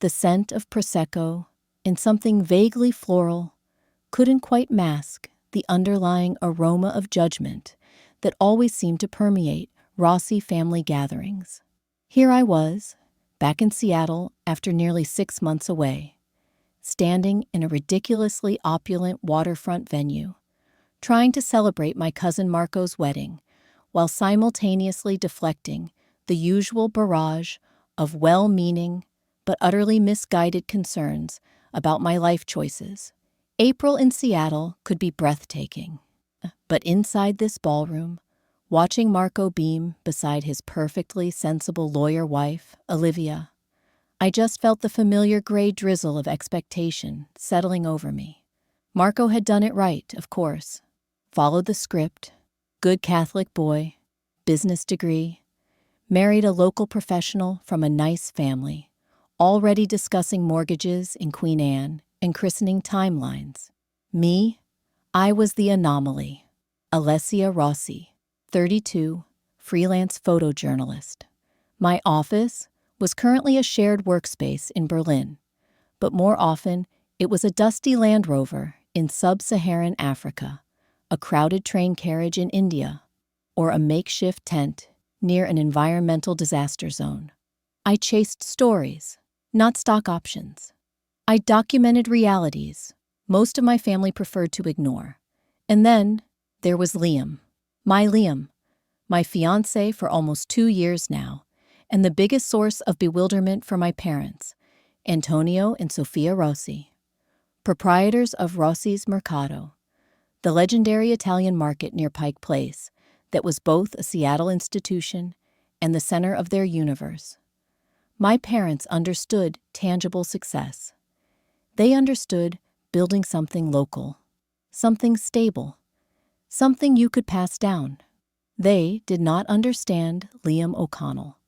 The scent of Prosecco, and something vaguely floral, couldn't quite mask the underlying aroma of judgment that always seemed to permeate Rossi family gatherings. Here I was, back in Seattle after nearly 6 months away, standing in a ridiculously opulent waterfront venue, trying to celebrate my cousin Marco's wedding while simultaneously deflecting the usual barrage of well-meaning but utterly misguided concerns about my life choices. April in Seattle could be breathtaking, but inside this ballroom, watching Marco beam beside his perfectly sensible lawyer wife, Olivia, I just felt the familiar gray drizzle of expectation settling over me. Marco had done it right, of course. Followed the script, good Catholic boy, business degree, married a local professional from a nice family, already discussing mortgages in Queen Anne and christening timelines. Me, I was the anomaly. Alessia Rossi, 32, freelance photojournalist. My office was currently a shared workspace in Berlin, but more often it was a dusty Land Rover in sub-Saharan Africa, a crowded train carriage in India, or a makeshift tent near an environmental disaster zone. I chased stories, not stock options. I documented realities most of my family preferred to ignore. And then there was Liam, my fiancé for almost 2 years now, and the biggest source of bewilderment for my parents, Antonio and Sofia Rossi, proprietors of Rossi's Mercato, the legendary Italian market near Pike Place that was both a Seattle institution and the center of their universe. My parents understood tangible success. They understood building something local, something stable, something you could pass down. They did not understand Liam O'Connell.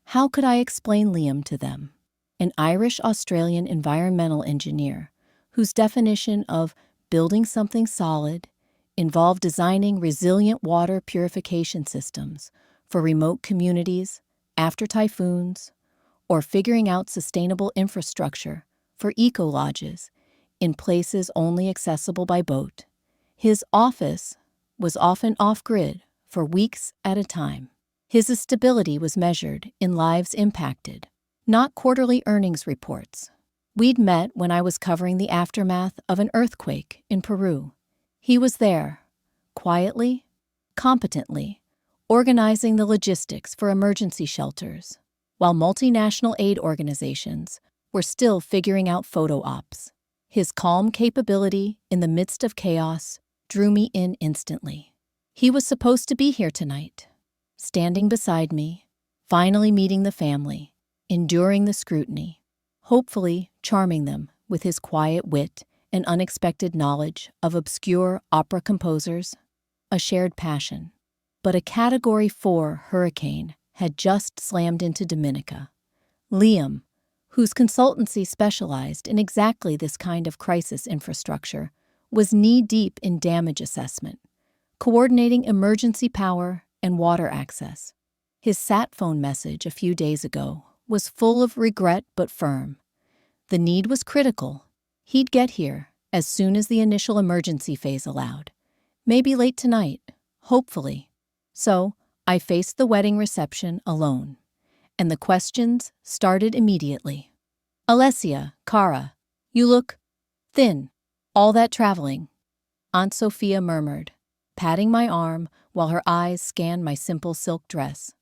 How could I explain Liam to them? An Irish-Australian environmental engineer whose definition of building something solid involved designing resilient water purification systems for remote communities after typhoons, or figuring out sustainable infrastructure for eco-lodges in places only accessible by boat. His office was often off-grid for weeks at a time. His stability was measured in lives impacted, not quarterly earnings reports. We'd met when I was covering the aftermath of an earthquake in Peru. He was there, quietly, competently, organizing the logistics for emergency shelters, while multinational aid organizations were still figuring out photo ops. His calm capability in the midst of chaos drew me in instantly. He was supposed to be here tonight, standing beside me, finally meeting the family, enduring the scrutiny, hopefully charming them with his quiet wit and unexpected knowledge of obscure opera composers, a shared passion. But a Category 4 hurricane had just slammed into Dominica. Liam, whose consultancy specialized in exactly this kind of crisis infrastructure, was knee-deep in damage assessment, coordinating emergency power and water access. His sat phone message a few days ago was full of regret but firm. The need was critical. He'd get here as soon as the initial emergency phase allowed. Maybe late tonight, hopefully. So I faced the wedding reception alone, and the questions started immediately. Alessia, Cara, you look thin. All that traveling, Aunt Sophia murmured, patting my arm while her eyes scanned my simple silk dress,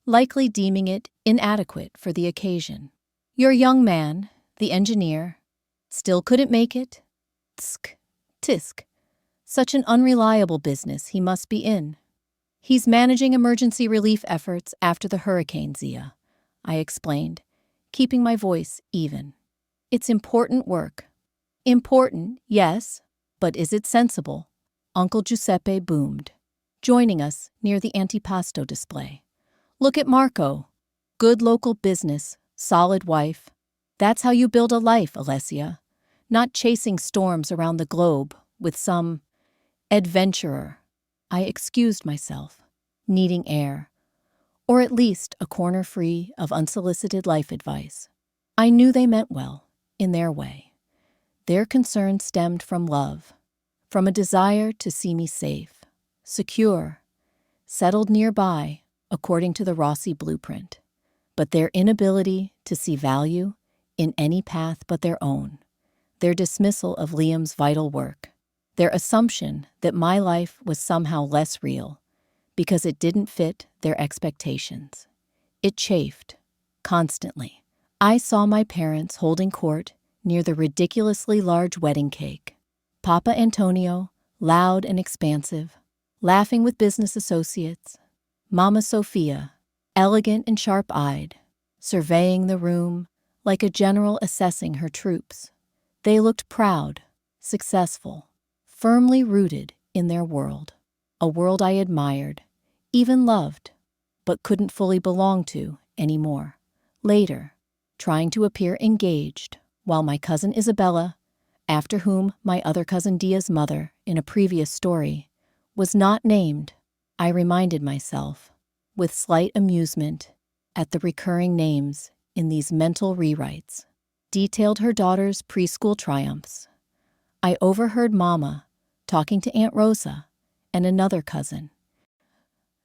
likely deeming it inadequate for the occasion. Your young man, the engineer, still couldn't make it? Tsk, tisk. Such an unreliable business he must be in. He's managing emergency relief efforts after the hurricane, Zia, I explained, keeping my voice even. It's important work. Important, yes, but is it sensible? Uncle Giuseppe boomed, joining us near the antipasto display. Look at Marco. Good local business, solid wife. That's how you build a life, Alessia. Not chasing storms around the globe with some adventurer. I excused myself, needing air, or at least a corner free of unsolicited life advice. I knew they meant well, in their way. Their concern stemmed from love, from a desire to see me safe, secure, settled nearby, according to the Rossi blueprint. But their inability to see value in any path but their own, their dismissal of Liam's vital work, their assumption that my life was somehow less real because it didn't fit their expectations. It chafed, constantly. I saw my parents holding court near the ridiculously large wedding cake. Papa Antonio, loud and expansive, laughing with business associates. Mama Sophia, elegant and sharp-eyed, surveying the room like a general assessing her troops. They looked proud, successful, firmly rooted in their world, a world I admired, even loved, but couldn't fully belong to anymore. Later, trying to appear engaged, while my cousin Isabella, after whom my other cousin Dia's mother in a previous story was not named, I reminded myself, with slight amusement, at the recurring names in these mental rewrites, detailed her daughter's preschool triumphs. I overheard Mama talking to Aunt Rosa and another cousin.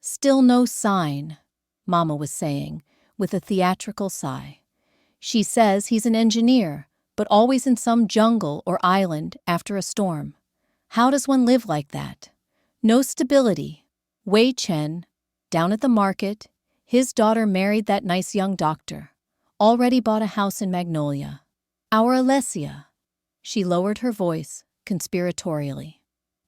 "Still no sign," Mama was saying, with a theatrical sigh. "She says he's an engineer, but always in some jungle or island after a storm. How does one live like that? No stability. Wei Chen, down at the market, his daughter married that nice young doctor. Already bought a house in Magnolia. Our Alessia." She lowered her voice conspiratorially.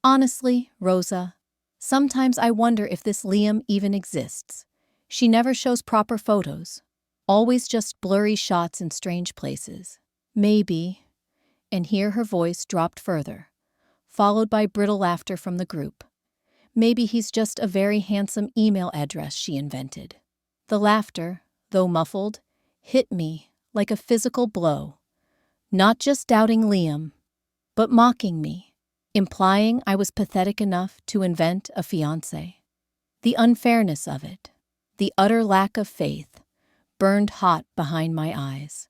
"Honestly, Rosa, sometimes I wonder if this Liam even exists. She never shows proper photos. Always just blurry shots in strange places. Maybe," and here her voice dropped further, followed by brittle laughter from the group. "Maybe he's just a very handsome email address she invented." The laughter, though muffled, hit me like a physical blow. Not just doubting Liam, but mocking me, implying I was pathetic enough to invent a fiancé. The unfairness of it, the utter lack of faith, burned hot behind my eyes.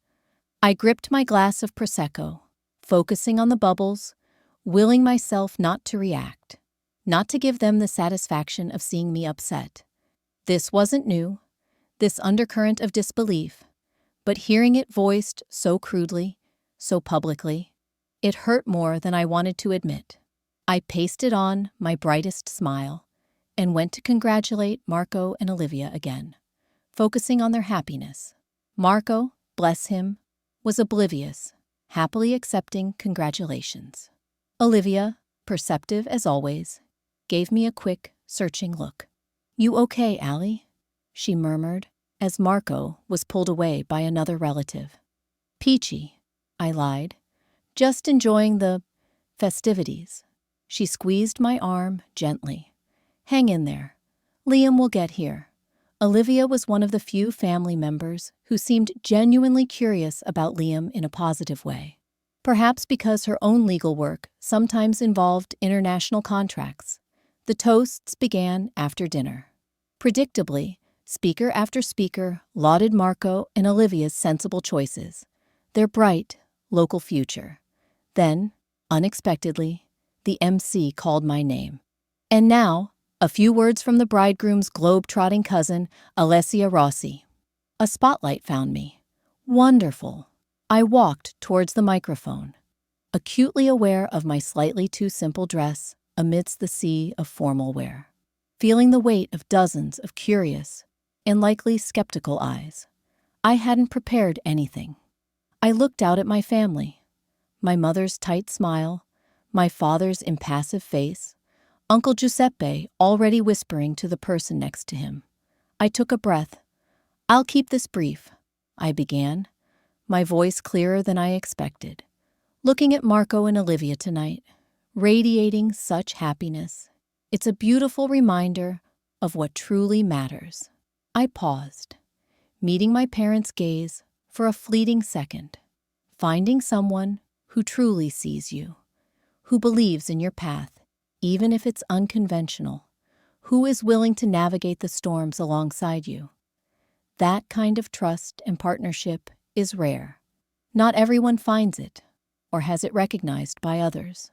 I gripped my glass of Prosecco, focusing on the bubbles, willing myself not to react, not to give them the satisfaction of seeing me upset. This wasn't new, this undercurrent of disbelief, but hearing it voiced so crudely, so publicly, it hurt more than I wanted to admit. I pasted on my brightest smile and went to congratulate Marco and Olivia again, focusing on their happiness. Marco, bless him, was oblivious, happily accepting congratulations. Olivia, perceptive as always, gave me a quick, searching look. "You okay, Allie?" she murmured, as Marco was pulled away by another relative. "Peachy," I lied, "just enjoying the festivities." She squeezed my arm gently. "Hang in there. Liam will get here." Olivia was one of the few family members who seemed genuinely curious about Liam in a positive way. Perhaps because her own legal work sometimes involved international contracts. The toasts began after dinner. Predictably, speaker after speaker lauded Marco and Olivia's sensible choices, their bright, local future. Then, unexpectedly, the MC called my name. And now, a few words from the bridegroom's globe-trotting cousin, Alessia Rossi. A spotlight found me. Wonderful. I walked towards the microphone, acutely aware of my slightly too simple dress amidst the sea of formal wear, feeling the weight of dozens of curious and likely skeptical eyes. I hadn't prepared anything. I looked out at my family, my mother's tight smile, my father's impassive face, Uncle Giuseppe already whispering to the person next to him. I took a breath. "I'll keep this brief," I began, my voice clearer than I expected. "Looking at Marco and Olivia tonight, radiating such happiness. It's a beautiful reminder of what truly matters." I paused, meeting my parents' gaze for a fleeting second. Finding someone who truly sees you, who believes in your path, even if it's unconventional, who is willing to navigate the storms alongside you. That kind of trust and partnership is rare, Not everyone finds it, or has it recognized by others.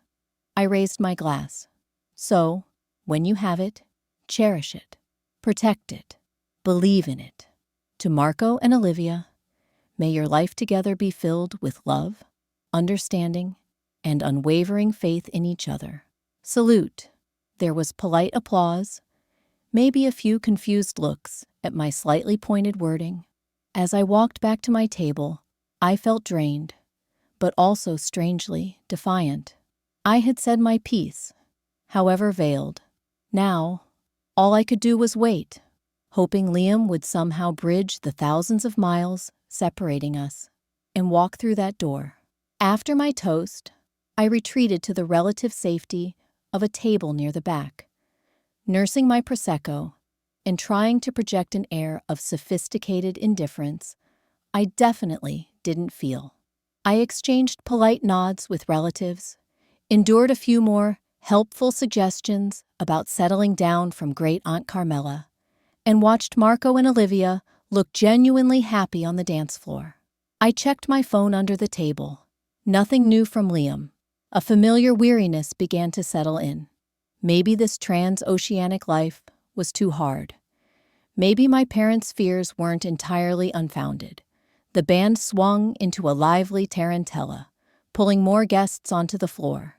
I raised my glass. So, when you have it, cherish it, protect it, believe in it. To Marco and Olivia, may your life together be filled with love, understanding, and unwavering faith in each other. Salute. There was polite applause, maybe a few confused looks at my slightly pointed wording. As I walked back to my table, I felt drained, but also strangely defiant. I had said my piece, however veiled. Now, all I could do was wait, hoping Liam would somehow bridge the thousands of miles separating us and walk through that door. After my toast, I retreated to the relative safety of a table near the back, nursing my Prosecco and trying to project an air of sophisticated indifference I definitely didn't feel. I exchanged polite nods with relatives, endured a few more helpful suggestions about settling down from Great Aunt Carmela, and watched Marco and Olivia look genuinely happy on the dance floor. I checked my phone under the table. Nothing new from Liam. A familiar weariness began to settle in. Maybe this transoceanic life was too hard. Maybe my parents' fears weren't entirely unfounded. The band swung into a lively tarantella, pulling more guests onto the floor.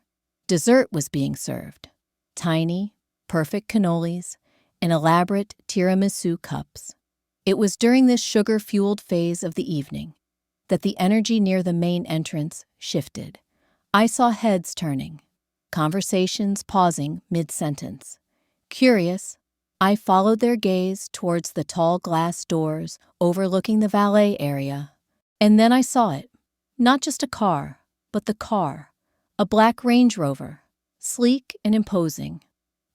Dessert was being served. Tiny, perfect cannolis and elaborate tiramisu cups. It was during this sugar-fueled phase of the evening that the energy near the main entrance shifted. I saw heads turning, conversations pausing mid-sentence. Curious, I followed their gaze towards the tall glass doors overlooking the valet area. And then I saw it. Not just a car, but the car. A black Range Rover, sleek and imposing,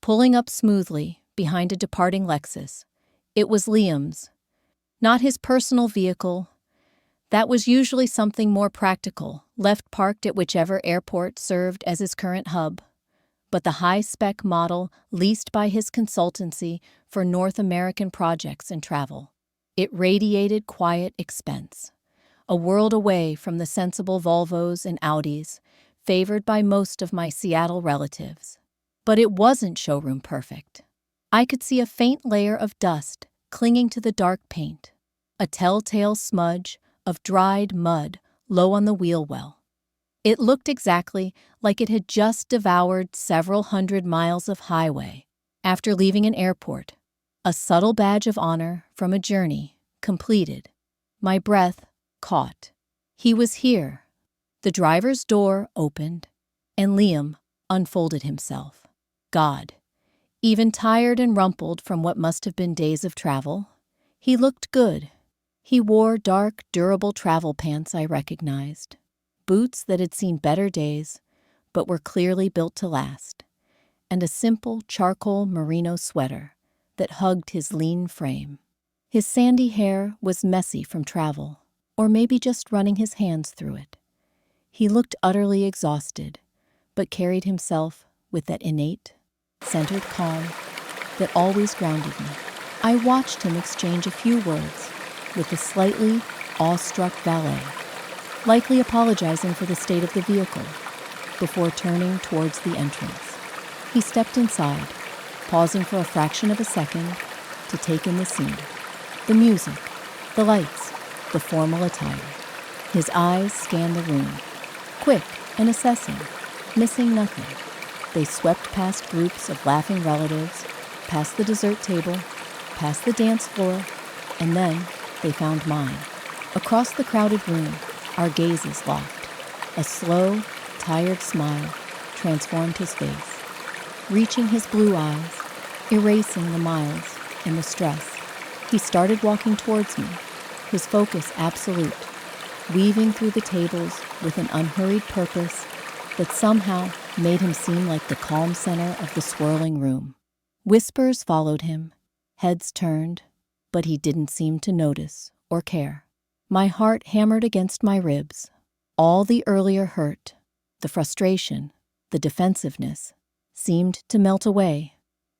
pulling up smoothly behind a departing Lexus. It was Liam's. Not his personal vehicle. That was usually something more practical, left parked at whichever airport served as his current hub. But the high-spec model leased by his consultancy for North American projects and travel. It radiated quiet expense, a world away from the sensible Volvos and Audis favored by most of my Seattle relatives. But it wasn't showroom perfect. I could see a faint layer of dust clinging to the dark paint, a telltale smudge of dried mud low on the wheel well. It looked exactly like it had just devoured several hundred miles of highway after leaving an airport, a subtle badge of honor from a journey completed. My breath caught. He was here. The driver's door opened, and Liam unfolded himself. God. Even tired and rumpled from what must have been days of travel, he looked good. He wore dark, durable travel pants I recognized, boots that had seen better days but were clearly built to last, and a simple charcoal merino sweater that hugged his lean frame. His sandy hair was messy from travel, or maybe just running his hands through it. He looked utterly exhausted, but carried himself with that innate, centered calm that always grounded me. I watched him exchange a few words with the slightly awestruck valet, likely apologizing for the state of the vehicle, before turning towards the entrance. He stepped inside, pausing for a fraction of a second to take in the scene. The music, the lights, the formal attire. His eyes scanned the room, quick and assessing, missing nothing. They swept past groups of laughing relatives, past the dessert table, past the dance floor, and then they found mine. Across the crowded room, our gazes locked. A slow, tired smile transformed his face, reaching his blue eyes, erasing the miles and the stress. He started walking towards me, his focus absolute, weaving through the tables with an unhurried purpose that somehow made him seem like the calm center of the swirling room. Whispers followed him, heads turned, but he didn't seem to notice or care. My heart hammered against my ribs. All the earlier hurt, the frustration, the defensiveness, seemed to melt away,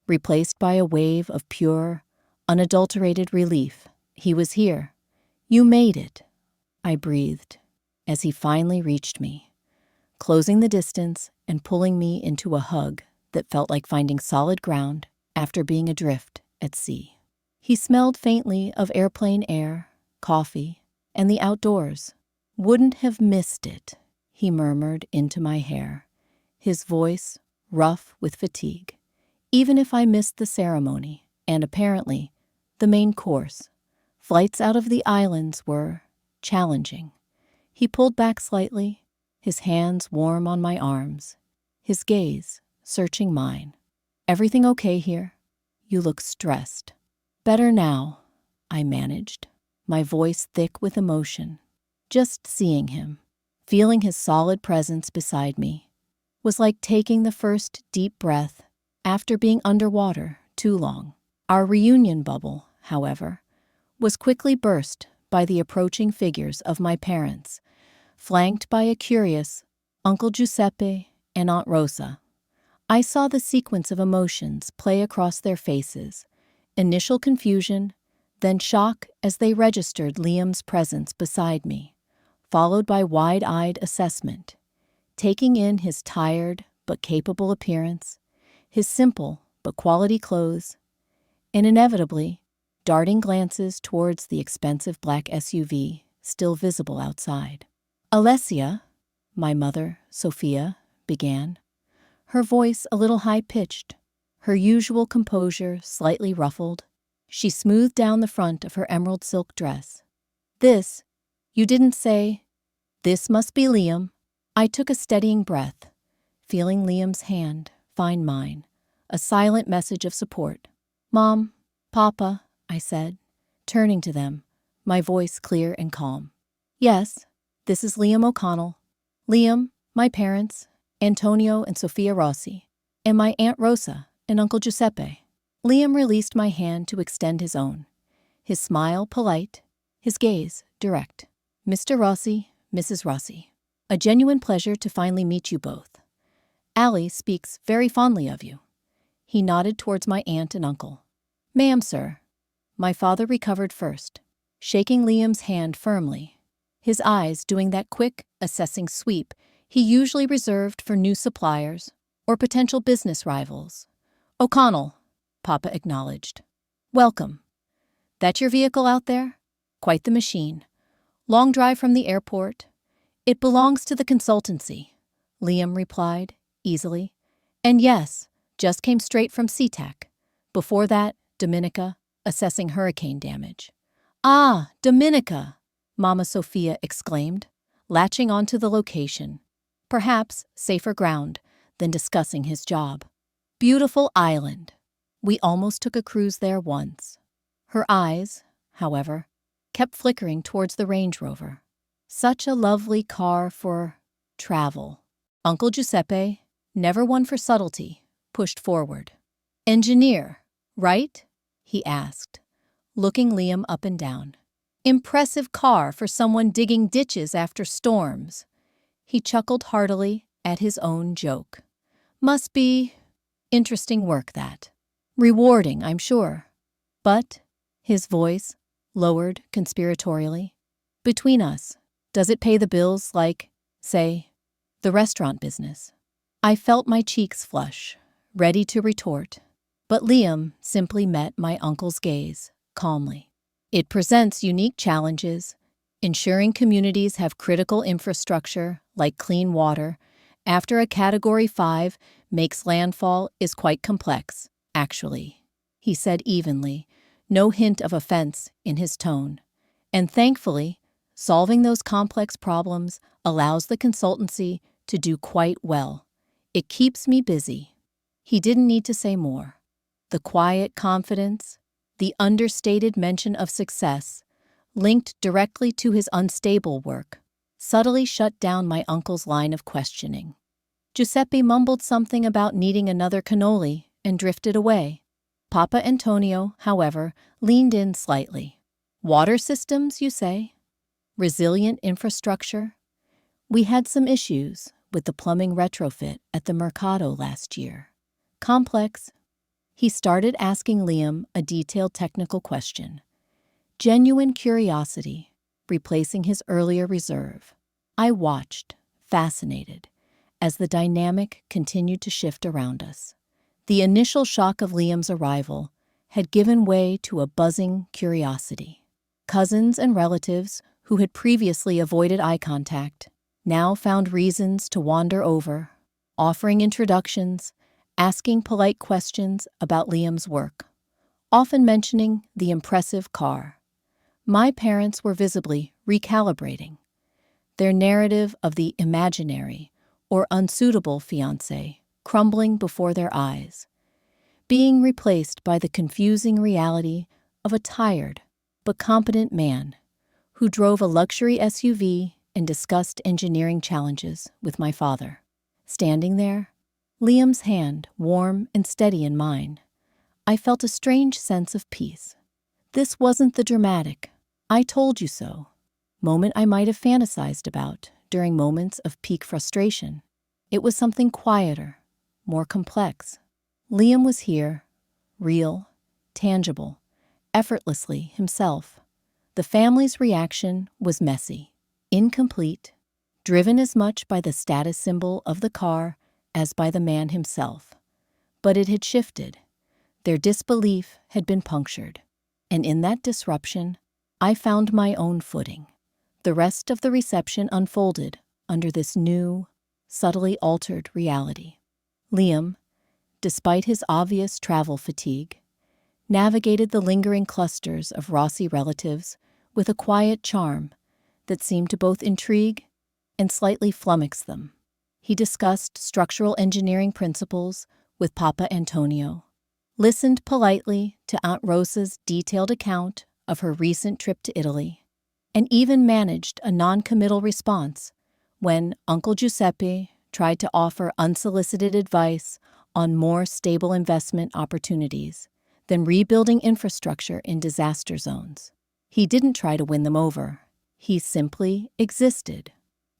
replaced by a wave of pure, unadulterated relief. He was here. You made it, I breathed. as he finally reached me, closing the distance and pulling me into a hug that felt like finding solid ground after being adrift at sea. He smelled faintly of airplane air, coffee, and the outdoors. "Wouldn't have missed it," he murmured into my hair, his voice rough with fatigue. "Even if I missed the ceremony, and apparently the main course. Flights out of the islands were challenging." He pulled back slightly, his hands warm on my arms, his gaze searching mine. "Everything okay here? You look stressed." "Better now," I managed, my voice thick with emotion. Just seeing him, feeling his solid presence beside me, was like taking the first deep breath after being underwater too long. Our reunion bubble, however, was quickly burst by the approaching figures of my parents, flanked by a curious Uncle Giuseppe and Aunt Rosa. I saw the sequence of emotions play across their faces, initial confusion, then shock as they registered Liam's presence beside me, followed by wide-eyed assessment, taking in his tired but capable appearance, his simple but quality clothes, and inevitably darting glances towards the expensive black SUV still visible outside. "Alessia," my mother, Sophia, began, her voice a little high-pitched, her usual composure slightly ruffled. She smoothed down the front of her emerald silk dress. "This, you didn't say. This must be Liam." I took a steadying breath, feeling Liam's hand find mine, a silent message of support. "Mom, Papa," I said, turning to them, my voice clear and calm. "Yes, this is Liam O'Connell. Liam, my parents, Antonio and Sophia Rossi, and my Aunt Rosa and Uncle Giuseppe." Liam released my hand to extend his own, his smile polite, his gaze direct. "Mr. Rossi, Mrs. Rossi, a genuine pleasure to finally meet you both. Allie speaks very fondly of you." He nodded towards my aunt and uncle. "Ma'am, sir." My father recovered first, shaking Liam's hand firmly, his eyes doing that quick, assessing sweep he usually reserved for new suppliers or potential business rivals. "O'Connell," Papa acknowledged. "Welcome. That your vehicle out there? Quite the machine. Long drive from the airport." "It belongs to the consultancy," Liam replied, easily. "And yes, just came straight from SeaTac. Before that, Dominica, assessing hurricane damage." "Ah, Dominica!" Mama Sophia exclaimed, latching onto the location. Perhaps safer ground than discussing his job. "Beautiful island. We almost took a cruise there once." Her eyes, however, kept flickering towards the Range Rover. "Such a lovely car for travel." Uncle Giuseppe, never one for subtlety, pushed forward. "Engineer, right?" he asked, looking Liam up and down. "Impressive car for someone digging ditches after storms." He chuckled heartily at his own joke. "Must be interesting work, that. Rewarding, I'm sure. But," his voice lowered conspiratorially, "between us, does it pay the bills like, say, the restaurant business?" I felt my cheeks flush, ready to retort, but Liam simply met my uncle's gaze calmly. "It presents unique challenges. Ensuring communities have critical infrastructure like clean water after a Category 5 makes landfall is quite complex, actually," he said evenly, no hint of offense in his tone. "And thankfully, solving those complex problems allows the consultancy to do quite well. It keeps me busy." He didn't need to say more. The quiet confidence, the understated mention of success, linked directly to his unstable work, subtly shut down my uncle's line of questioning. Giuseppe mumbled something about needing another cannoli and drifted away. Papa Antonio, however, leaned in slightly. "Water systems, you say? Resilient infrastructure? We had some issues with the plumbing retrofit at the Mercado last year. Complex." He started asking Liam a detailed technical question. Genuine curiosity, replacing his earlier reserve. I watched, fascinated, as the dynamic continued to shift around us. The initial shock of Liam's arrival had given way to a buzzing curiosity. Cousins and relatives who had previously avoided eye contact now found reasons to wander over, offering introductions, asking polite questions about Liam's work, often mentioning the impressive car. My parents were visibly recalibrating, their narrative of the imaginary or unsuitable fiancé crumbling before their eyes, being replaced by the confusing reality of a tired but competent man who drove a luxury SUV and discussed engineering challenges with my father. Standing there, Liam's hand warm and steady in mine, I felt a strange sense of peace. This wasn't the dramatic, "I told you so" moment I might have fantasized about during moments of peak frustration. It was something quieter, more complex. Liam was here, real, tangible, effortlessly himself. The family's reaction was messy, incomplete, driven as much by the status symbol of the car as by the man himself. But it had shifted. Their disbelief had been punctured. And in that disruption, I found my own footing. The rest of the reception unfolded under this new, subtly altered reality. Liam, despite his obvious travel fatigue, navigated the lingering clusters of Rossi relatives with a quiet charm that seemed to both intrigue and slightly flummox them. He discussed structural engineering principles with Papa Antonio, listened politely to Aunt Rosa's detailed account of her recent trip to Italy, and even managed a non-committal response when Uncle Giuseppe tried to offer unsolicited advice on more stable investment opportunities than rebuilding infrastructure in disaster zones. He didn't try to win them over. He simply existed,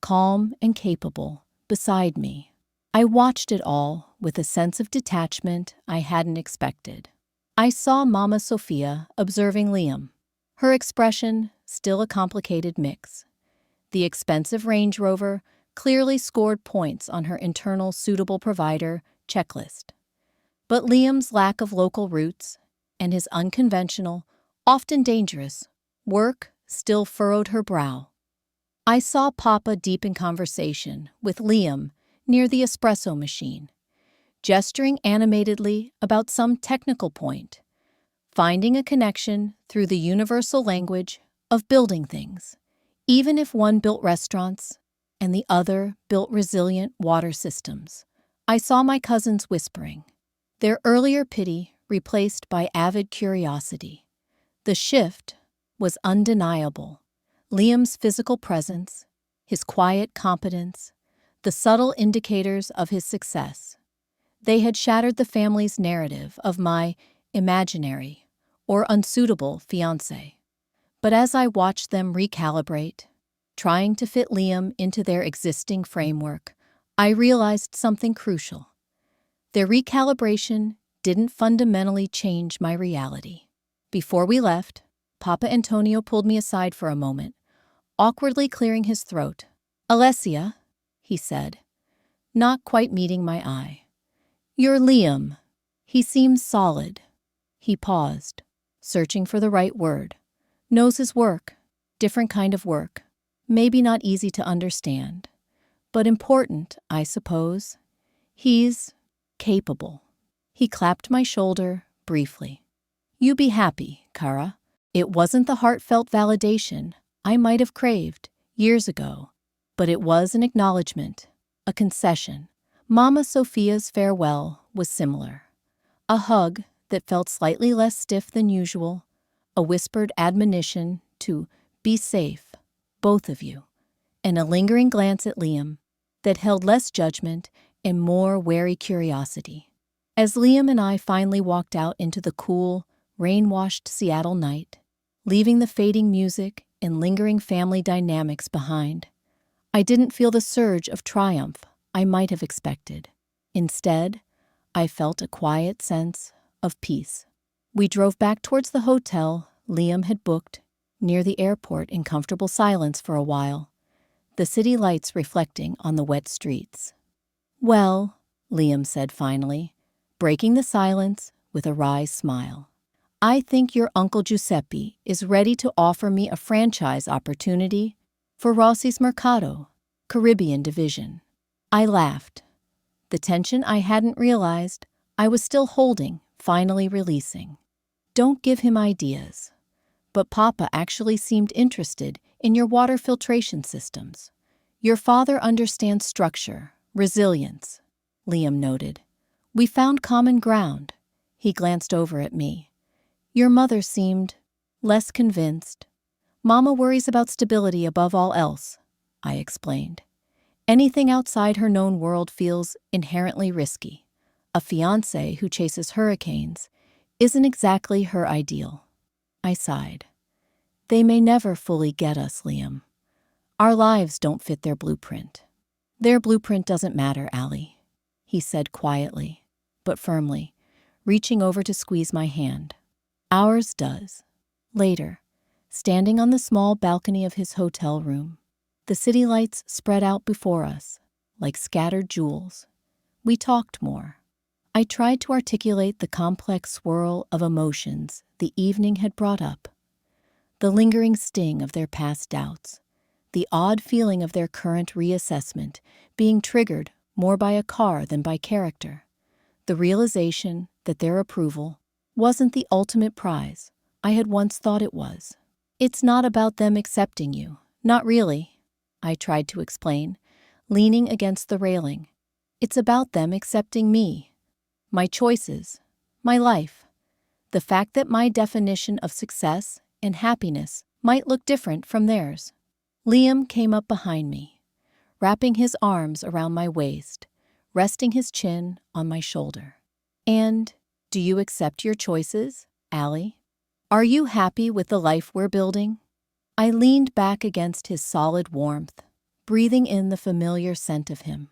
calm and capable, beside me. I watched it all with a sense of detachment I hadn't expected. I saw Mama Sophia observing Liam, her expression still a complicated mix. The expensive Range Rover clearly scored points on her internal suitable provider checklist. But Liam's lack of local roots and his unconventional, often dangerous, work still furrowed her brow. I saw Papa deep in conversation with Liam near the espresso machine, gesturing animatedly about some technical point, finding a connection through the universal language of building things, even if one built restaurants and the other built resilient water systems. I saw my cousins whispering, their earlier pity replaced by avid curiosity. The shift was undeniable. Liam's physical presence, his quiet competence, the subtle indicators of his success. They had shattered the family's narrative of my imaginary or unsuitable fiancé. But as I watched them recalibrate, trying to fit Liam into their existing framework, I realized something crucial. Their recalibration didn't fundamentally change my reality. Before we left, Papa Antonio pulled me aside for a moment, awkwardly clearing his throat. "Alessia," he said, not quite meeting my eye. "You're Liam. He seems solid." He paused, searching for the right word. "Knows his work. Different kind of work. Maybe not easy to understand. But important, I suppose. He's capable." He clapped my shoulder briefly. "You be happy, Cara." It wasn't the heartfelt validation I might have craved years ago, but it was an acknowledgement, a concession. Mama Sophia's farewell was similar. A hug that felt slightly less stiff than usual, a whispered admonition to be safe, both of you, and a lingering glance at Liam that held less judgment and more wary curiosity. As Liam and I finally walked out into the cool, rain-washed Seattle night, leaving the fading music and lingering family dynamics behind, I didn't feel the surge of triumph I might have expected. Instead, I felt a quiet sense of peace. We drove back towards the hotel Liam had booked near the airport in comfortable silence for a while. the city lights reflecting on the wet streets. "Well," Liam said finally, breaking the silence with a wry smile, "I think your Uncle Giuseppe is ready to offer me a franchise opportunity for Rossi's Mercato, Caribbean division." I laughed. The tension I hadn't realized I was still holding finally releasing. "Don't give him ideas. But Papa actually seemed interested in your water filtration systems. Your father understands structure, resilience," Liam noted. "We found common ground." He glanced over at me. "Your mother seemed less convinced." "Mama worries about stability above all else," I explained. "Anything outside her known world feels inherently risky. A fiancé who chases hurricanes isn't exactly her ideal." I sighed. "They may never fully get us, Liam. Our lives don't fit their blueprint." "Their blueprint doesn't matter, Allie," he said quietly, but firmly, reaching over to squeeze my hand. "Ours does." Later, standing on the small balcony of his hotel room, the city lights spread out before us, like scattered jewels. We talked more. I tried to articulate the complex swirl of emotions the evening had brought up. The lingering sting of their past doubts, the odd feeling of their current reassessment being triggered more by a car than by character, the realization that their approval wasn't the ultimate prize I had once thought it was. "It's not about them accepting you, not really," I tried to explain, leaning against the railing. "It's about them accepting me, my choices, my life. The fact that my definition of success and happiness might look different from theirs." Liam came up behind me, wrapping his arms around my waist, resting his chin on my shoulder. "And do you accept your choices, Allie? Are you happy with the life we're building?" I leaned back against his solid warmth, breathing in the familiar scent of him,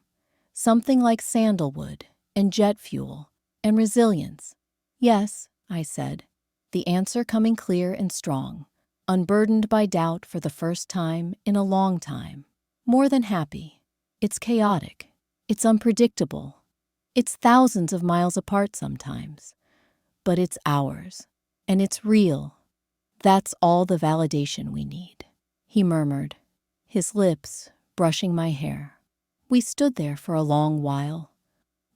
something like sandalwood and jet fuel and resilience. "Yes," I said, the answer coming clear and strong, unburdened by doubt for the first time in a long time. "More than happy. It's chaotic. It's unpredictable. It's thousands of miles apart sometimes. But it's ours. And it's real. That's all the validation we need," he murmured, his lips brushing my hair. We stood there for a long while,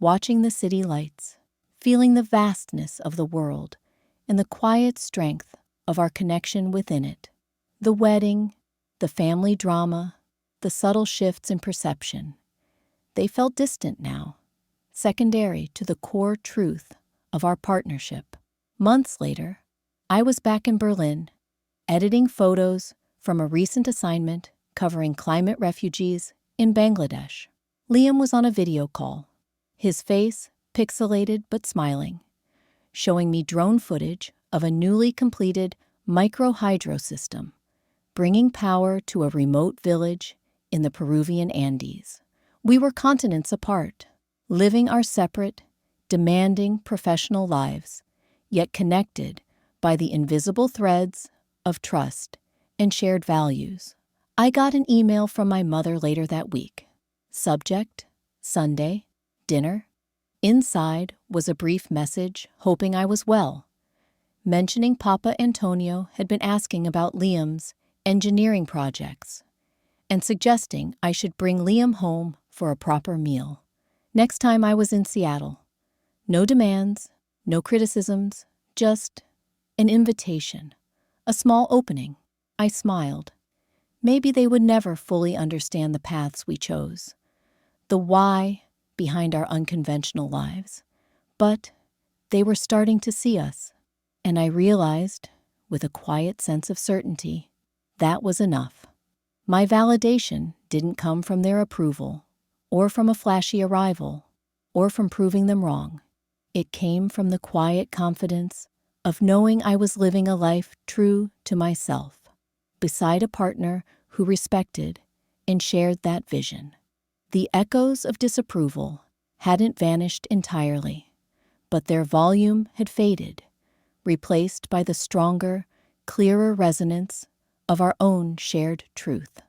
watching the city lights, feeling the vastness of the world and the quiet strength of our connection within it. The wedding, the family drama, the subtle shifts in perception. They felt distant now, secondary to the core truth of our partnership. Months later, I was back in Berlin, editing photos from a recent assignment covering climate refugees in Bangladesh. Liam was on a video call, his face pixelated but smiling, showing me drone footage of a newly completed micro-hydro system, bringing power to a remote village in the Peruvian Andes. We were continents apart, living our separate, demanding professional lives, yet connected by the invisible threads of trust and shared values. I got an email from my mother later that week. Subject, Sunday, dinner. Inside was a brief message hoping I was well, mentioning Papa Antonio had been asking about Liam's engineering projects and suggesting I should bring Liam home for a proper meal. Next time I was in Seattle. No demands, no criticisms, just an invitation, a small opening. I smiled. Maybe they would never fully understand the paths we chose, the why behind our unconventional lives, but they were starting to see us, and I realized, with a quiet sense of certainty, that was enough. My validation didn't come from their approval, or from a flashy arrival, or from proving them wrong. It came from the quiet confidence of knowing I was living a life true to myself, beside a partner who respected and shared that vision. The echoes of disapproval hadn't vanished entirely, but their volume had faded, replaced by the stronger, clearer resonance of our own shared truth.